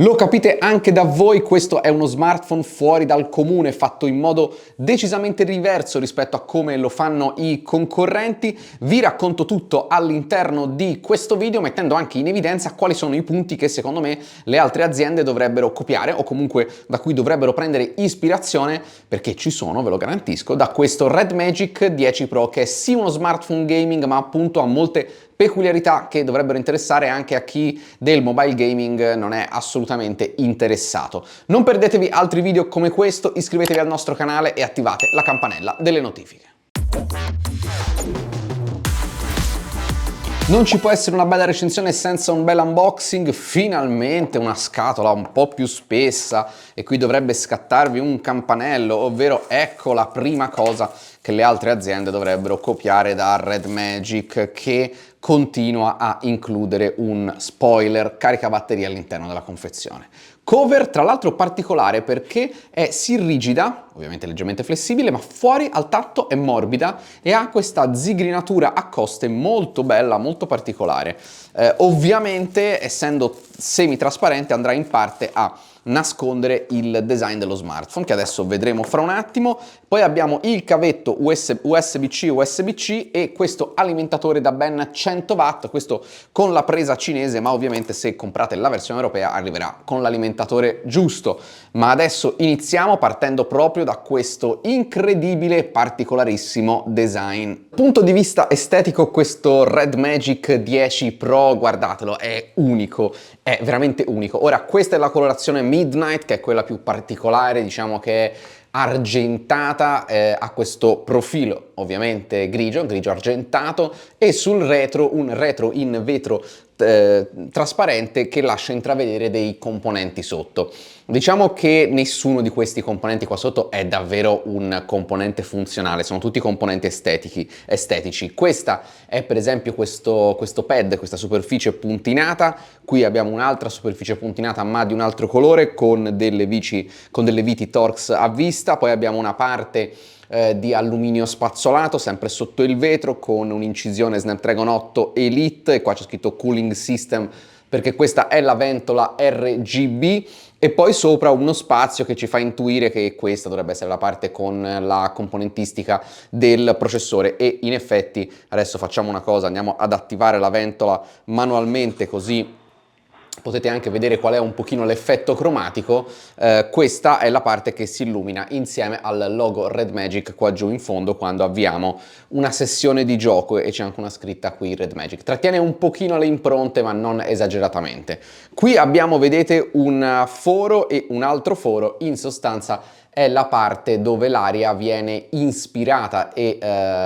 Lo capite anche da voi, questo è uno smartphone fuori dal comune, fatto in modo decisamente diverso rispetto a come lo fanno i concorrenti. Vi racconto tutto all'interno di questo video, mettendo anche in evidenza quali sono i punti che secondo me le altre aziende dovrebbero copiare o comunque da cui dovrebbero prendere ispirazione, perché ci sono, ve lo garantisco, da questo Red Magic 10 Pro, che è sì uno smartphone gaming ma appunto ha molte peculiarità che dovrebbero interessare anche a chi del mobile gaming non è assolutamente interessato. Non perdetevi altri video come questo, iscrivetevi al nostro canale e attivate la campanella delle notifiche. Non ci può essere una bella recensione senza un bel unboxing, finalmente una scatola un po' più spessa e qui dovrebbe scattarvi un campanello, ovvero ecco la prima cosa che le altre aziende dovrebbero copiare da Red Magic, che continua a includere un spoiler caricabatterie all'interno della confezione. Cover tra l'altro particolare perché è sì rigida, ovviamente leggermente flessibile, ma fuori al tatto è morbida e ha questa zigrinatura a coste molto bella, molto particolare. Ovviamente, essendo semi-trasparente, andrà in parte a nascondere il design dello smartphone, che adesso vedremo fra un attimo. Poi abbiamo il cavetto USB-C USB-C e questo alimentatore da ben 100 watt, questo con la presa cinese, ma ovviamente se comprate la versione europea arriverà con l'alimentatore giusto. Ma adesso iniziamo partendo proprio da questo incredibile, particolarissimo design. Dal punto di vista estetico, questo Red Magic 10 Pro, guardatelo, è unico, è veramente unico. Ora, questa è la colorazione Midnight, che è quella più particolare, diciamo che è argentata, ha questo profilo ovviamente grigio argentato e sul retro un retro in vetro trasparente che lascia intravedere dei componenti sotto. Diciamo che nessuno di questi componenti qua sotto è davvero un componente funzionale, sono tutti componenti estetici. Questa è per esempio questo pad, questa superficie puntinata. Qui abbiamo un'altra superficie puntinata ma di un altro colore con delle viti Torx a vista. Poi abbiamo una parte di alluminio spazzolato sempre sotto il vetro con un'incisione Snapdragon 8 Elite, e qua c'è scritto Cooling System perché questa è la ventola RGB, e poi sopra uno spazio che ci fa intuire che questa dovrebbe essere la parte con la componentistica del processore. E in effetti adesso facciamo una cosa, andiamo ad attivare la ventola manualmente, così potete anche vedere qual è un pochino l'effetto cromatico. Questa è la parte che si illumina insieme al logo Red Magic qua giù in fondo quando avviamo una sessione di gioco, e c'è anche una scritta qui Red Magic. Trattiene un pochino le impronte ma non esageratamente. Qui abbiamo, vedete, un foro e un altro foro, in sostanza è la parte dove l'aria viene inspirata e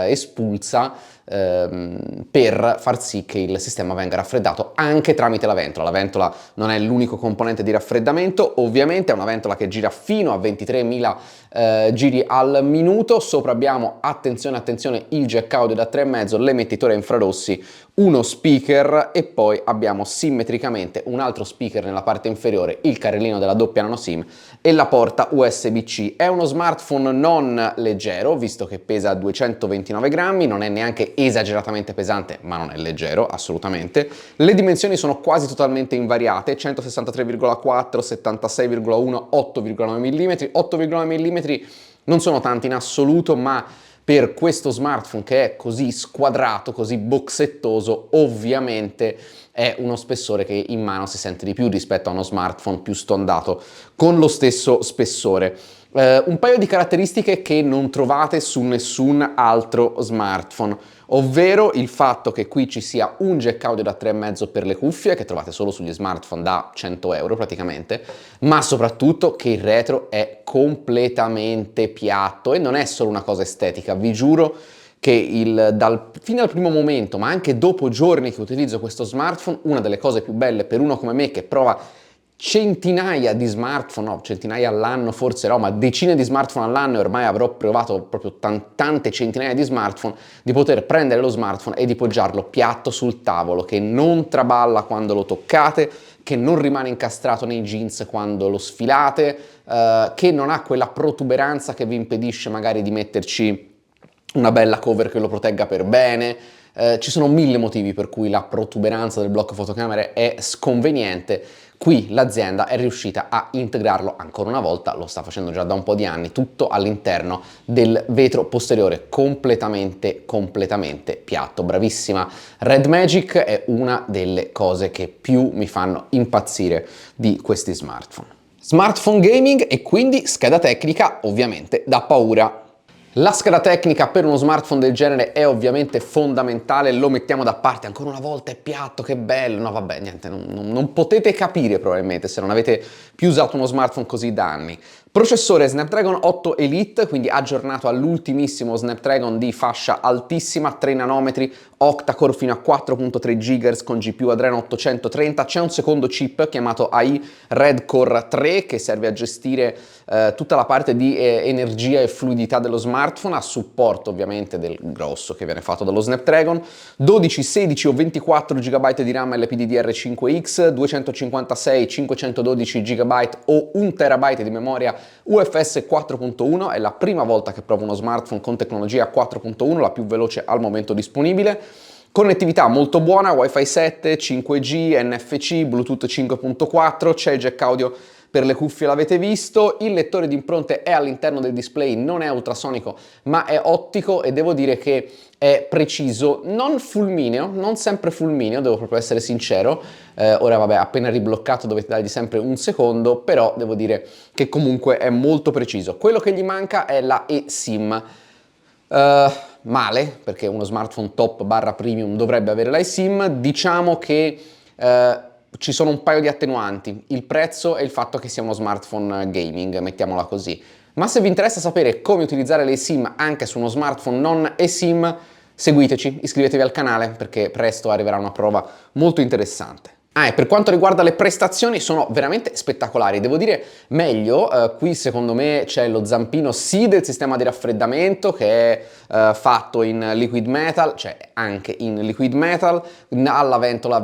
espulsa per far sì che il sistema venga raffreddato anche tramite la ventola. La ventola non è l'unico componente di raffreddamento, ovviamente è una ventola che gira fino a 23.000 giri al minuto. Sopra abbiamo, attenzione, il jack audio da 3,5, l'emettitore infrarossi, uno speaker e poi abbiamo simmetricamente un altro speaker nella parte inferiore, il carrellino della doppia nano SIM e la porta USB-C. È uno smartphone non leggero, visto che pesa 229 grammi, non è neanche esageratamente pesante, ma non è leggero, assolutamente. Le dimensioni sono quasi totalmente invariate, 163,4, 76,1, 8,9 mm. 8,9 mm non sono tanti in assoluto, ma per questo smartphone che è così squadrato, così boxettoso, ovviamente è uno spessore che in mano si sente di più rispetto a uno smartphone più stondato con lo stesso spessore. Un paio di caratteristiche che non trovate su nessun altro smartphone, ovvero il fatto che qui ci sia un jack audio da 3,5 per le cuffie, che trovate solo sugli smartphone da 100 euro praticamente, ma soprattutto che il retro è completamente piatto. E non è solo una cosa estetica, vi giuro che fin dal primo momento, ma anche dopo giorni che utilizzo questo smartphone, una delle cose più belle per uno come me che prova centinaia di smartphone, no, centinaia all'anno forse no, ma decine di smartphone all'anno, e ormai avrò provato proprio tante centinaia di smartphone, di poter prendere lo smartphone e di poggiarlo piatto sul tavolo, che non traballa quando lo toccate, che non rimane incastrato nei jeans quando lo sfilate, che non ha quella protuberanza che vi impedisce magari di metterci una bella cover che lo protegga per bene. Ci sono mille motivi per cui la protuberanza del blocco fotocamere è sconveniente. Qui l'azienda è riuscita a integrarlo ancora una volta, lo sta facendo già da un po' di anni, tutto all'interno del vetro posteriore, completamente piatto. Bravissima Red Magic, è una delle cose che più mi fanno impazzire di questi smartphone. Smartphone gaming e quindi scheda tecnica ovviamente da paura. La scheda tecnica per uno smartphone del genere è ovviamente fondamentale, lo mettiamo da parte, ancora una volta è piatto, che bello, no vabbè niente, non potete capire probabilmente se non avete più usato uno smartphone così da anni. Processore Snapdragon 8 Elite, quindi aggiornato all'ultimissimo Snapdragon di fascia altissima, 3 nanometri, octa-core fino a 4.3 GHz con GPU Adreno 830, c'è un secondo chip chiamato AI Red Core 3 che serve a gestire tutta la parte di energia e fluidità dello smartphone, a supporto ovviamente del grosso che viene fatto dallo Snapdragon, 12, 16 o 24 GB di RAM LPDDR5X, 256, 512 GB o 1 TB di memoria UFS 4.1, è la prima volta che provo uno smartphone con tecnologia 4.1, la più veloce al momento disponibile. Connettività molto buona, Wi-Fi 7, 5G, NFC, Bluetooth 5.4, c'è il jack audio per le cuffie, l'avete visto, il lettore di impronte è all'interno del display, non è ultrasonico ma è ottico e devo dire che è preciso, non fulmineo, non sempre fulmineo, devo proprio essere sincero, ora vabbè appena ribloccato dovete dargli sempre un secondo, però devo dire che comunque è molto preciso. Quello che gli manca è la eSIM. Male, perché uno smartphone top barra premium dovrebbe avere l'iSIM, diciamo che ci sono un paio di attenuanti, il prezzo e il fatto che sia uno smartphone gaming, mettiamola così. Ma se vi interessa sapere come utilizzare le SIM anche su uno smartphone non eSIM, seguiteci, iscrivetevi al canale perché presto arriverà una prova molto interessante. Ah, e per quanto riguarda le prestazioni sono veramente spettacolari, devo dire meglio, qui secondo me c'è lo zampino sì del sistema di raffreddamento che è fatto in liquid metal, cioè anche in liquid metal, alla ventola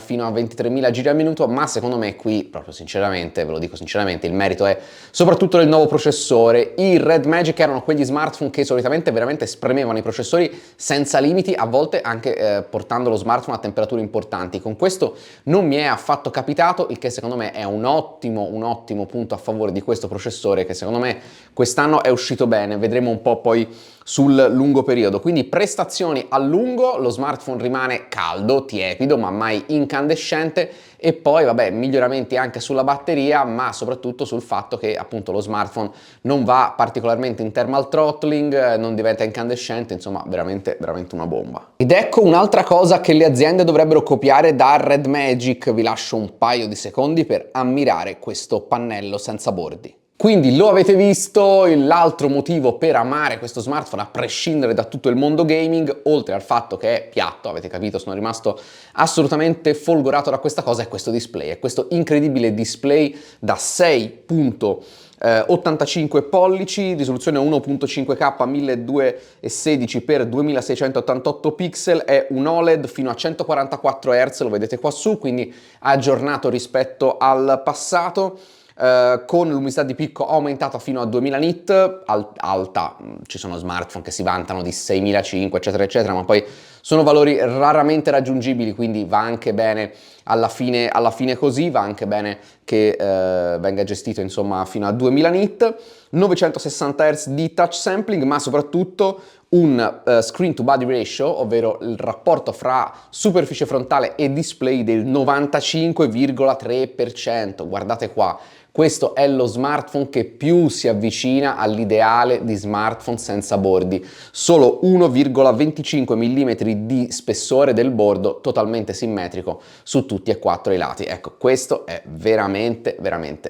fino a 23.000 giri al minuto, ma secondo me qui, proprio sinceramente, ve lo dico sinceramente, il merito è soprattutto del nuovo processore. I Red Magic erano quegli smartphone che solitamente veramente spremevano i processori senza limiti, a volte anche portando lo smartphone a temperature importanti. Con questo non mi è affatto capitato, il che secondo me è un ottimo punto a favore di questo processore che secondo me quest'anno è uscito bene, vedremo un po' poi sul lungo periodo. Quindi prestazioni a lungo, lo smartphone rimane caldo, tiepido ma mai incandescente, e poi vabbè miglioramenti anche sulla batteria, ma soprattutto sul fatto che appunto lo smartphone non va particolarmente in thermal throttling, non diventa incandescente, insomma veramente una bomba. Ed ecco un'altra cosa che le aziende dovrebbero copiare da Red Magic, vi lascio un paio di secondi per ammirare questo pannello senza bordi. Quindi lo avete visto, l'altro motivo per amare questo smartphone a prescindere da tutto il mondo gaming, oltre al fatto che è piatto, avete capito, sono rimasto assolutamente folgorato da questa cosa, è questo display, è questo incredibile display da 6.85 pollici, risoluzione 1.5K 1216 x 2688 pixel, è un OLED fino a 144 Hz, lo vedete qua su, quindi aggiornato rispetto al passato. Con l'umidità di picco aumentata fino a 2000 nit, alta, ci sono smartphone che si vantano di 6500 eccetera eccetera, ma poi sono valori raramente raggiungibili, quindi va anche bene alla fine così, va anche bene che venga gestito insomma fino a 2000 nit, 960 Hz di touch sampling, ma soprattutto un screen to body ratio, ovvero il rapporto fra superficie frontale e display del 95,3%, guardate qua. Questo è lo smartphone che più si avvicina all'ideale di smartphone senza bordi, solo 1,25 mm di spessore del bordo, totalmente simmetrico su tutti e quattro i lati. Ecco, questo è veramente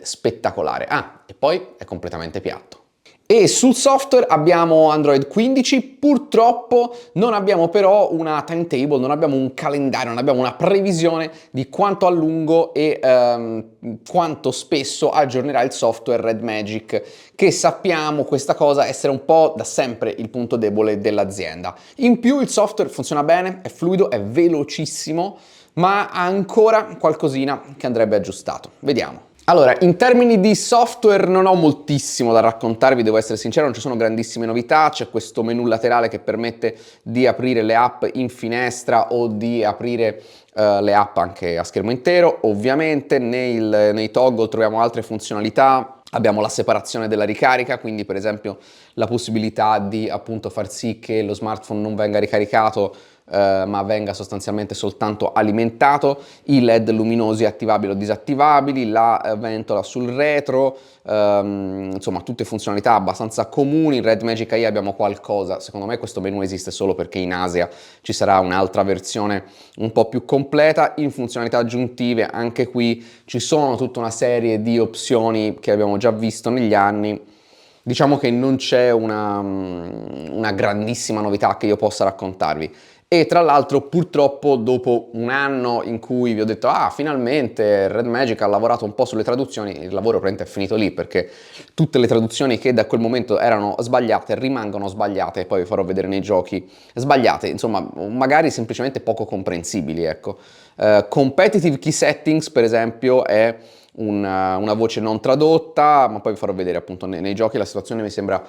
spettacolare. Ah, e poi è completamente piatto. E sul software abbiamo Android 15, purtroppo non abbiamo però una timetable, non abbiamo un calendario, non abbiamo una previsione di quanto a lungo e quanto spesso aggiornerà il software Red Magic, che sappiamo questa cosa essere un po' da sempre il punto debole dell'azienda. In più il software funziona bene, è fluido, è velocissimo, ma ha ancora qualcosina che andrebbe aggiustato. Vediamo. Allora, in termini di software non ho moltissimo da raccontarvi, devo essere sincero, non ci sono grandissime novità, c'è questo menu laterale che permette di aprire le app in finestra o di aprire le app anche a schermo intero. Ovviamente nei toggle troviamo altre funzionalità, abbiamo la separazione della ricarica, quindi per esempio la possibilità di appunto far sì che lo smartphone non venga ricaricato ma venga sostanzialmente soltanto alimentato, i LED luminosi attivabili o disattivabili, la ventola sul retro, insomma tutte funzionalità abbastanza comuni. In Red Magic AI abbiamo qualcosa, secondo me questo menu esiste solo perché in Asia ci sarà un'altra versione un po' più completa. In funzionalità aggiuntive anche qui ci sono tutta una serie di opzioni che abbiamo già visto negli anni. Diciamo che non c'è una grandissima novità che io possa raccontarvi. E tra l'altro purtroppo dopo un anno in cui vi ho detto finalmente Red Magic ha lavorato un po' sulle traduzioni, il lavoro praticamente è finito lì, perché tutte le traduzioni che da quel momento erano sbagliate rimangono sbagliate, e poi vi farò vedere nei giochi sbagliate, insomma magari semplicemente poco comprensibili, ecco. Competitive Key Settings per esempio è una voce non tradotta, ma poi vi farò vedere appunto nei giochi la situazione mi sembra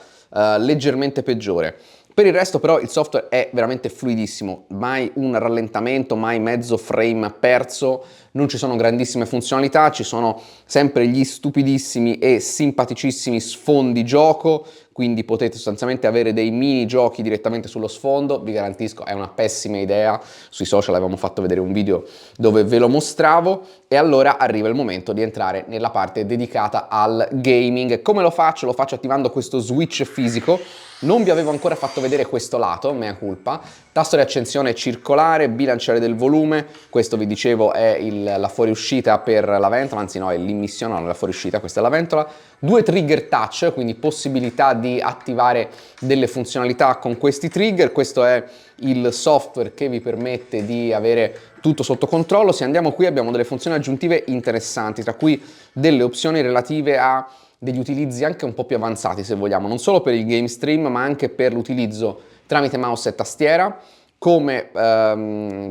leggermente peggiore. Per il resto però il software è veramente fluidissimo, mai un rallentamento, mai mezzo frame perso, non ci sono grandissime funzionalità, ci sono sempre gli stupidissimi e simpaticissimi sfondi gioco, quindi potete sostanzialmente avere dei mini giochi direttamente sullo sfondo. Vi garantisco è una pessima idea, sui social avevamo fatto vedere un video dove ve lo mostravo. E allora arriva il momento di entrare nella parte dedicata al gaming. Come lo faccio? Lo faccio attivando questo switch fisico. Non vi avevo ancora fatto vedere questo lato, mea culpa. Tasto di accensione circolare, bilanciere del volume, questo vi dicevo è la fuoriuscita per la ventola, anzi no, è l'immissione, non è la fuoriuscita, questa è la ventola. Due trigger touch, quindi possibilità di attivare delle funzionalità con questi trigger. Questo è il software che vi permette di avere tutto sotto controllo. Se andiamo qui abbiamo delle funzioni aggiuntive interessanti, tra cui delle opzioni relative a degli utilizzi anche un po' più avanzati se vogliamo, non solo per il game stream ma anche per l'utilizzo tramite mouse e tastiera, come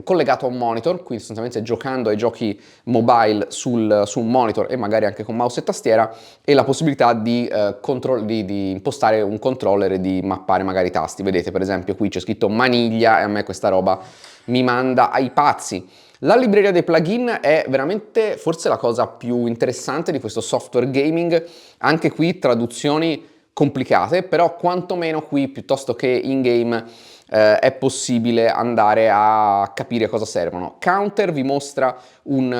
collegato a un monitor, quindi sostanzialmente giocando ai giochi mobile su un monitor e magari anche con mouse e tastiera, e la possibilità di impostare un controller e di mappare magari i tasti. Vedete per esempio qui c'è scritto maniglia e a me questa roba mi manda ai pazzi. La libreria dei plugin è veramente forse la cosa più interessante di questo software gaming, anche qui traduzioni complicate, però quantomeno qui piuttosto che in game è possibile andare a capire cosa servono. Counter vi mostra diciamo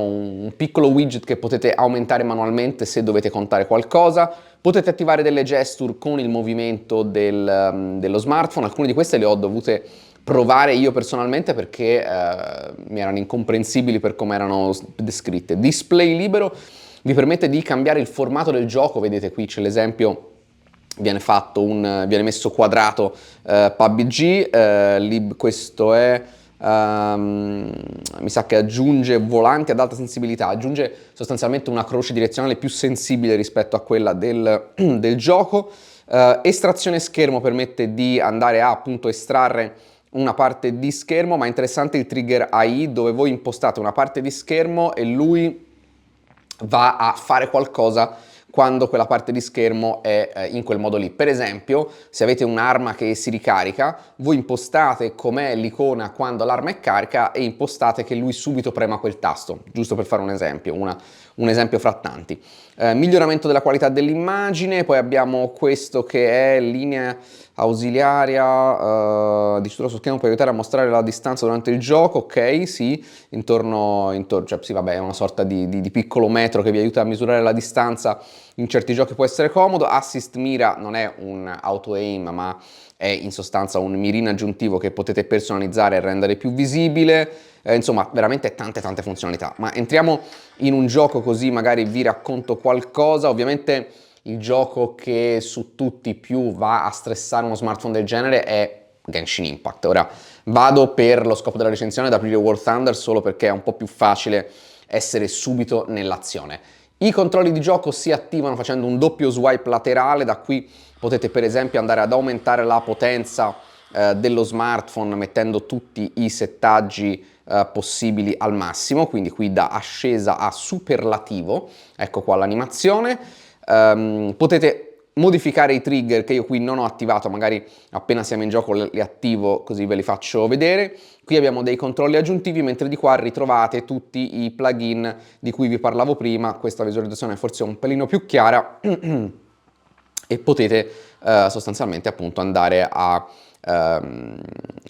un piccolo widget che potete aumentare manualmente se dovete contare qualcosa. Potete attivare delle gesture con il movimento dello smartphone, alcune di queste le ho dovute provare io personalmente perché mi erano incomprensibili per come erano descritte. Display libero vi permette di cambiare il formato del gioco, vedete qui c'è l'esempio, viene messo quadrato PUBG, questo è mi sa che aggiunge volanti ad alta sensibilità, aggiunge sostanzialmente una croce direzionale più sensibile rispetto a quella del gioco. Estrazione schermo permette di andare a appunto estrarre una parte di schermo, ma è interessante il trigger AI dove voi impostate una parte di schermo e lui va a fare qualcosa quando quella parte di schermo è in quel modo lì. Per esempio, se avete un'arma che si ricarica, voi impostate com'è l'icona quando l'arma è carica e impostate che lui subito prema quel tasto, giusto per fare un esempio, un esempio fra tanti. Miglioramento della qualità dell'immagine, poi abbiamo questo che è linea ausiliaria di sutura su schermo per aiutare a mostrare la distanza durante il gioco, ok, sì, cioè sì vabbè è una sorta di piccolo metro che vi aiuta a misurare la distanza, in certi giochi può essere comodo. Assist mira non è un auto aim ma è in sostanza un mirino aggiuntivo che potete personalizzare e rendere più visibile, insomma veramente tante funzionalità. Ma entriamo in un gioco così magari vi racconto qualcosa. Ovviamente il gioco che su tutti più va a stressare uno smartphone del genere è Genshin Impact. Ora vado per lo scopo della recensione ad aprire War Thunder solo perché è un po' più facile essere subito nell'azione. I controlli di gioco si attivano facendo un doppio swipe laterale, da qui potete per esempio andare ad aumentare la potenza dello smartphone mettendo tutti i settaggi possibili al massimo, quindi qui da ascesa a superlativo, ecco qua l'animazione. Potete modificare i trigger che io qui non ho attivato, magari appena siamo in gioco li attivo così ve li faccio vedere. Qui abbiamo dei controlli aggiuntivi, mentre di qua ritrovate tutti i plugin di cui vi parlavo prima. Questa visualizzazione forse è un pelino più chiara e potete sostanzialmente appunto andare ad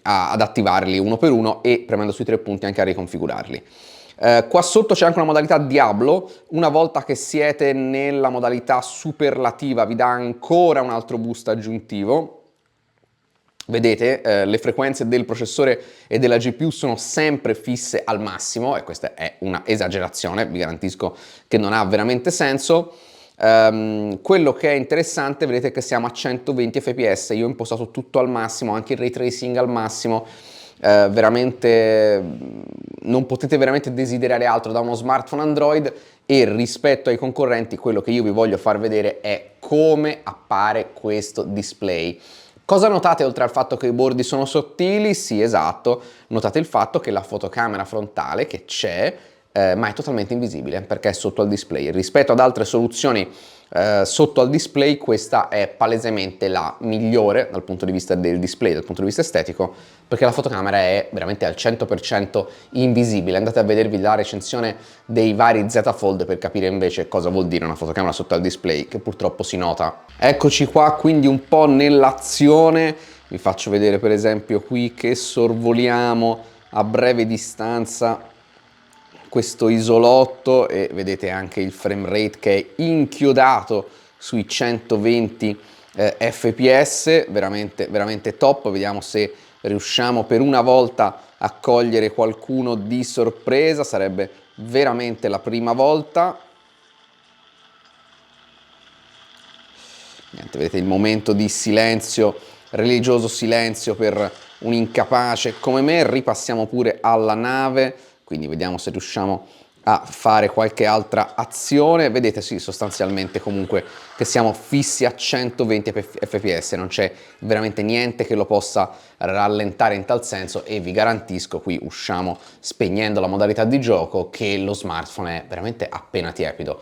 attivarli uno per uno e premendo sui tre punti anche a riconfigurarli. Qua sotto c'è anche una modalità Diablo. Una volta che siete nella modalità superlativa vi dà ancora un altro boost aggiuntivo. Vedete, le frequenze del processore e della GPU sono sempre fisse al massimo e questa è una esagerazione, vi garantisco che non ha veramente senso. Quello che è interessante, vedete che siamo a 120 fps, io ho impostato tutto al massimo, anche il ray tracing al massimo. Veramente non potete veramente desiderare altro da uno smartphone Android, e rispetto ai concorrenti quello che io vi voglio far vedere è come appare questo display. Cosa notate oltre al fatto che i bordi sono sottili? Sì, esatto, notate il fatto che la fotocamera frontale che c'è ma è totalmente invisibile perché è sotto al display. Rispetto ad altre soluzioni sotto al display, questa è palesemente la migliore dal punto di vista del display, dal punto di vista estetico, perché la fotocamera è veramente al 100% invisibile. Andate a vedervi la recensione dei vari Z Fold per capire invece cosa vuol dire una fotocamera sotto al display, che purtroppo si nota. Eccoci qua quindi un po' nell'azione, vi faccio vedere per esempio qui che sorvoliamo a breve distanza questo isolotto e vedete anche il frame rate che è inchiodato sui 120 fps, veramente top. Vediamo se riusciamo per una volta a cogliere qualcuno di sorpresa, sarebbe veramente la prima volta. Niente, vedete il momento di silenzio, religioso silenzio per un incapace come me. Ripassiamo pure alla nave, quindi vediamo se riusciamo a fare qualche altra azione. Vedete, sì, sostanzialmente comunque che siamo fissi a 120 fps, non c'è veramente niente che lo possa rallentare in tal senso, e vi garantisco, qui usciamo spegnendo la modalità di gioco, che lo smartphone è veramente appena tiepido.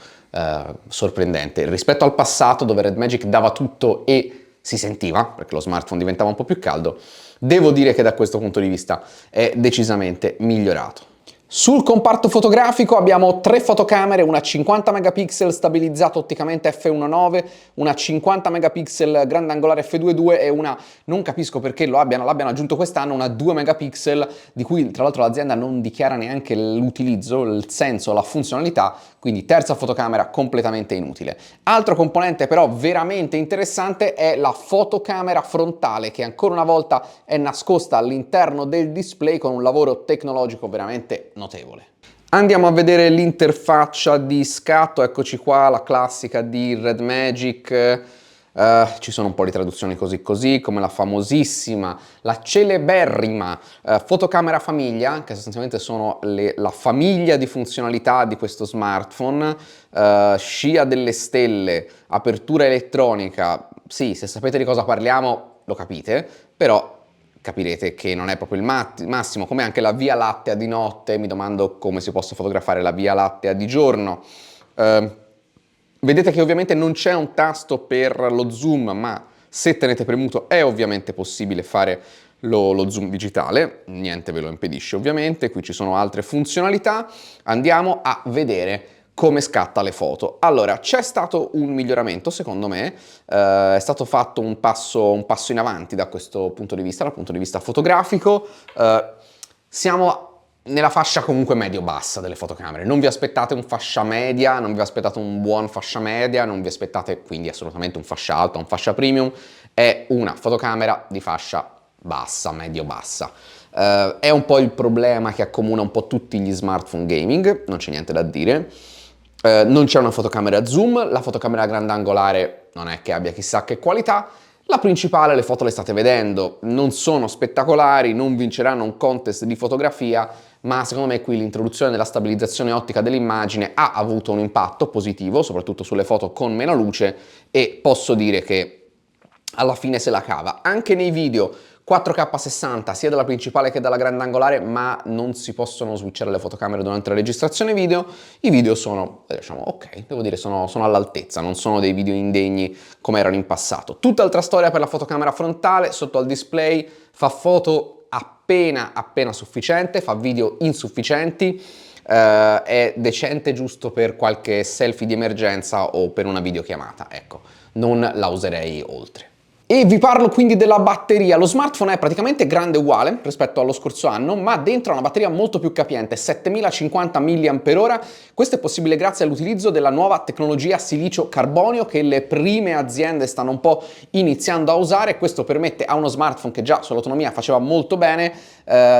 Sorprendente rispetto al passato dove Red Magic dava tutto e si sentiva perché lo smartphone diventava un po' più caldo. Devo dire che da questo punto di vista è decisamente migliorato. Sul comparto fotografico abbiamo tre fotocamere, una 50 megapixel stabilizzata otticamente f1.9, una 50 megapixel grandangolare f2.2 e una, non capisco perché l'abbiano aggiunto quest'anno, una 2 megapixel di cui tra l'altro l'azienda non dichiara neanche l'utilizzo, il senso, la funzionalità, quindi terza fotocamera completamente inutile. Altro componente però veramente interessante è la fotocamera frontale, che ancora una volta è nascosta all'interno del display con un lavoro tecnologico veramente notevole. Andiamo a vedere l'interfaccia di scatto, eccoci qua, la classica di Red Magic. Ci sono un po' di traduzioni così, come la famosissima, la celeberrima fotocamera famiglia, che sostanzialmente sono la famiglia di funzionalità di questo smartphone. Scia delle stelle, apertura elettronica, sì, se sapete di cosa parliamo lo capite, però capirete che non è proprio il massimo, come anche la Via Lattea di notte. Mi domando come si possa fotografare la Via Lattea di giorno. Vedete che ovviamente non c'è un tasto per lo zoom, ma se tenete premuto è ovviamente possibile fare lo zoom digitale, niente ve lo impedisce ovviamente. Qui ci sono altre funzionalità, andiamo a vedere come scatta le foto. Allora, c'è stato un miglioramento secondo me, è stato fatto un passo in avanti da questo punto di vista, dal punto di vista fotografico. Siamo nella fascia comunque medio-bassa delle fotocamere, non vi aspettate un fascia media, non vi aspettate un buon fascia media, non vi aspettate quindi assolutamente un fascia alta, un fascia premium, è una fotocamera di fascia bassa, medio-bassa. È un po' il problema che accomuna un po' tutti gli smartphone gaming, non c'è niente da dire. Non c'è una fotocamera zoom, la fotocamera grandangolare non è che abbia chissà che qualità. La principale, le foto le state vedendo, non sono spettacolari, non vinceranno un contest di fotografia, ma secondo me qui l'introduzione della stabilizzazione ottica dell'immagine ha avuto un impatto positivo, soprattutto sulle foto con meno luce, e posso dire che alla fine se la cava. Anche nei video 4K 60 sia dalla principale che dalla grandangolare, ma non si possono switchare le fotocamere durante la registrazione video. I video sono, diciamo, ok, devo dire sono all'altezza, non sono dei video indegni come erano in passato. Tutt'altra storia per la fotocamera frontale, sotto al display, fa foto appena sufficiente, fa video insufficienti, è decente giusto per qualche selfie di emergenza o per una videochiamata, ecco, non la userei oltre. E vi parlo quindi della batteria. Lo smartphone è praticamente grande uguale rispetto allo scorso anno, ma dentro ha una batteria molto più capiente, 7050 mAh. Questo è possibile grazie all'utilizzo della nuova tecnologia silicio-carbonio che le prime aziende stanno un po' iniziando a usare. Questo permette a uno smartphone che già sull'autonomia faceva molto bene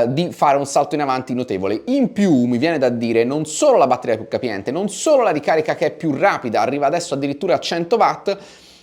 di fare un salto in avanti notevole. In più mi viene da dire non solo la batteria è più capiente, non solo la ricarica che è più rapida, arriva adesso addirittura a 100 watt,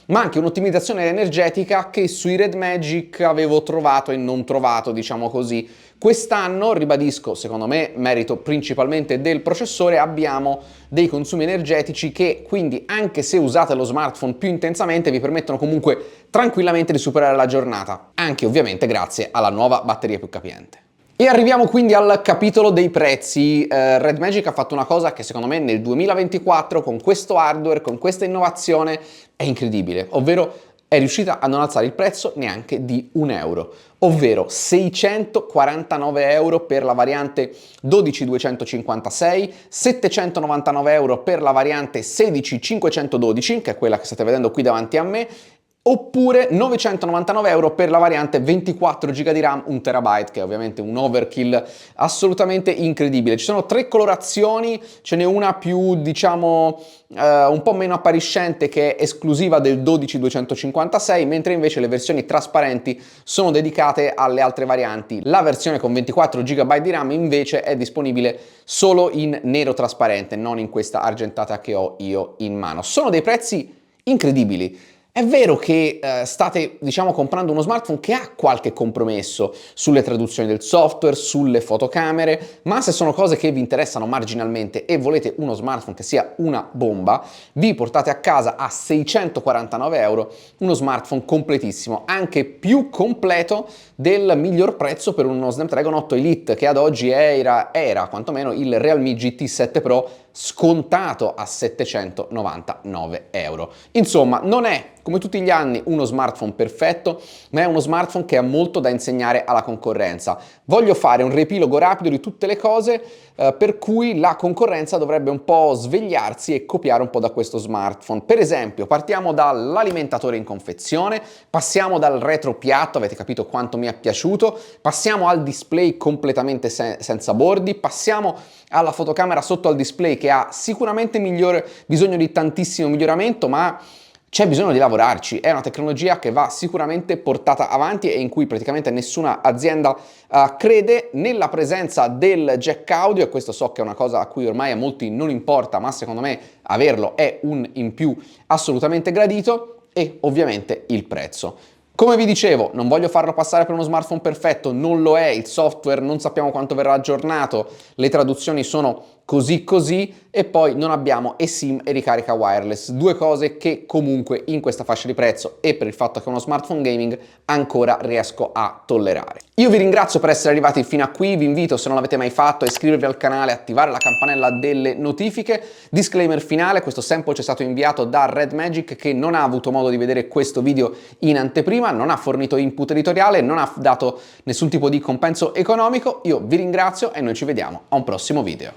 ma anche un'ottimizzazione energetica che sui Red Magic avevo trovato e non trovato, diciamo così. Quest'anno, ribadisco, secondo me merito principalmente del processore, abbiamo dei consumi energetici che quindi, anche se usate lo smartphone più intensamente, vi permettono comunque tranquillamente di superare la giornata, anche ovviamente grazie alla nuova batteria più capiente. E arriviamo quindi al capitolo dei prezzi. Red Magic ha fatto una cosa che secondo me nel 2024 con questo hardware, con questa innovazione è incredibile, ovvero è riuscita a non alzare il prezzo neanche di €1, ovvero 649 euro per la variante 12256, 799 euro per la variante 16512, che è quella che state vedendo qui davanti a me, oppure 999 euro per la variante 24 GB di RAM, 1 TB, che è ovviamente un overkill assolutamente incredibile. Ci sono 3 colorazioni, ce n'è una più, diciamo, un po' meno appariscente che è esclusiva del 12256, mentre invece le versioni trasparenti sono dedicate alle altre varianti. La versione con 24 GB di RAM invece è disponibile solo in nero trasparente, non in questa argentata che ho io in mano. Sono dei prezzi incredibili. È vero che state, diciamo, comprando uno smartphone che ha qualche compromesso sulle traduzioni del software, sulle fotocamere, ma se sono cose che vi interessano marginalmente e volete uno smartphone che sia una bomba, vi portate a casa a 649 euro uno smartphone completissimo, anche più completo del miglior prezzo per uno Snapdragon 8 Elite, che ad oggi era quantomeno il Realme GT7 Pro, scontato a 799 euro. Insomma, non è come tutti gli anni uno smartphone perfetto, ma è uno smartphone che ha molto da insegnare alla concorrenza. Voglio fare un riepilogo rapido di tutte le cose per cui la concorrenza dovrebbe un po' svegliarsi e copiare un po' da questo smartphone. Per esempio, partiamo dall'alimentatore in confezione, passiamo dal retro piatto, avete capito quanto mi è piaciuto, passiamo al display completamente senza bordi, passiamo alla fotocamera sotto al display che ha sicuramente bisogno di tantissimo miglioramento, ma c'è bisogno di lavorarci. È una tecnologia che va sicuramente portata avanti e in cui praticamente nessuna azienda crede. Nella presenza del jack audio, e questo so che è una cosa a cui ormai a molti non importa, ma secondo me averlo è un in più assolutamente gradito, e ovviamente il prezzo. Come vi dicevo, non voglio farlo passare per uno smartphone perfetto, non lo è, il software non sappiamo quanto verrà aggiornato, le traduzioni sono così e poi non abbiamo eSIM e ricarica wireless, due cose che comunque in questa fascia di prezzo e per il fatto che è uno smartphone gaming ancora riesco a tollerare. Io vi ringrazio per essere arrivati fino a qui, vi invito, se non l'avete mai fatto, a iscrivervi al canale, attivare la campanella delle notifiche. Disclaimer finale: questo sample ci è stato inviato da Red Magic, che non ha avuto modo di vedere questo video in anteprima, non ha fornito input editoriale, non ha dato nessun tipo di compenso economico. Io vi ringrazio e noi ci vediamo a un prossimo video.